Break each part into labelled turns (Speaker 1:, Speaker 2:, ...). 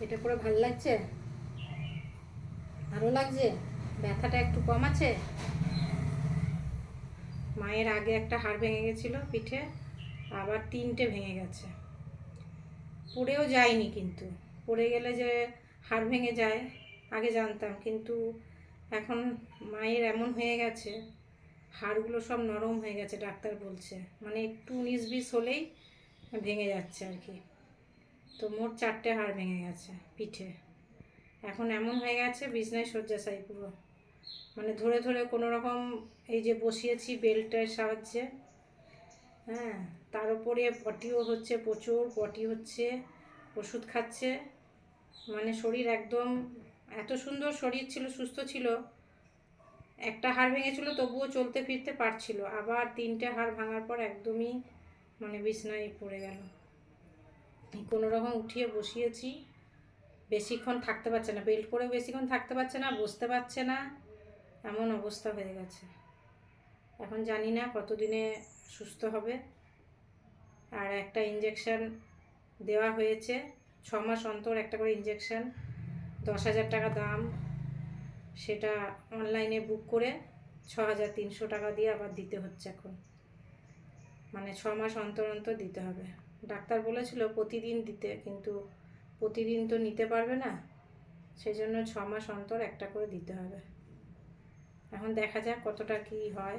Speaker 1: এটা পরে ভালো লাগছে, ভালো লাগছে, ব্যথাটা একটু কম আছে। মায়ের আগে একটা হাড় ভেঙে গেছিলো পিঠে, আবার 3টে ভেঙে গেছে। পড়েও যায়নি, কিন্তু পড়ে গেলে যে হাড় ভেঙে যায় আগে জানতাম, কিন্তু এখন মায়ের এমন হয়ে গেছে হাড়গুলো সব নরম হয়ে গেছে। ডাক্তার বলছে মানে একটু 19-20 হলেই ভেঙে যাচ্ছে আর কি। তো মোট 4টে হাড় ভেঙে গেছে পিঠে। এখন এমন হয়ে গেছে বিছনায় শয্যাশায়ী পুরো, মানে ধরে ধরে কোনো রকম এই যে বসিয়েছি বেল্টের সাহায্যে, হ্যাঁ, তার উপরে পটিও হচ্ছে, প্রচুর পটি হচ্ছে, ওষুধ খাচ্ছে। মানে শরীর একদম, এত সুন্দর শরীর ছিল, সুস্থ ছিল, একটা হাড় ভেঙেছিল তবুও চলতে ফিরতে পারছিল, আবার 3টে হাড় ভাঙার পর একদমই মানে বিছনায় পড়ে গেল। কোনো রকম উঠিয়ে বসিয়েছি, বেশিক্ষণ থাকতে পারছে না, বেল্ট পরেও বেশিক্ষণ থাকতে পারছে না, বসতে পারছে না, এমন অবস্থা হয়ে গেছে। এখন জানি না কতদিনে সুস্থ হবে। আর একটা ইঞ্জেকশান দেওয়া হয়েছে, 6 মাস অন্তর একটা করে ইঞ্জেকশান, 10,000 টাকা দাম। সেটা অনলাইনে বুক করে 6,300 টাকা দিয়ে আবার দিতে হচ্ছে এখন, মানে 6 মাস অন্তর অন্তর দিতে হবে। ডাক্তার বলেছিল প্রতিদিন দিতে, কিন্তু প্রতিদিন তো নিতে পারবে না, সেই জন্য 6 মাস অন্তর একটা করে দিতে হবে। এখন দেখা যাক কতটা কি হয়।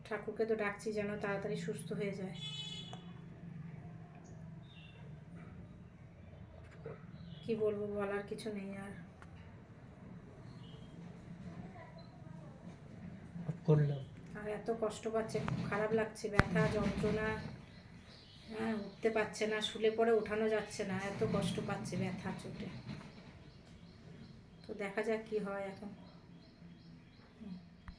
Speaker 1: ঠাকুরকে তো ডাকছি যেন তাড়াতাড়ি সুস্থ হয়ে যায়। কি বলবো, বলার কিছু নেই আর। আর এত কষ্ট পাচ্ছে, খুব খারাপ লাগছে, ব্যথা যন্ত্রণা, হ্যাঁ, উঠতে পারছে না, শুলে পরে ওঠানো যাচ্ছে না, এত কষ্ট পাচ্ছে ব্যথা চোটে। তো দেখা যাক কি হয় এখন।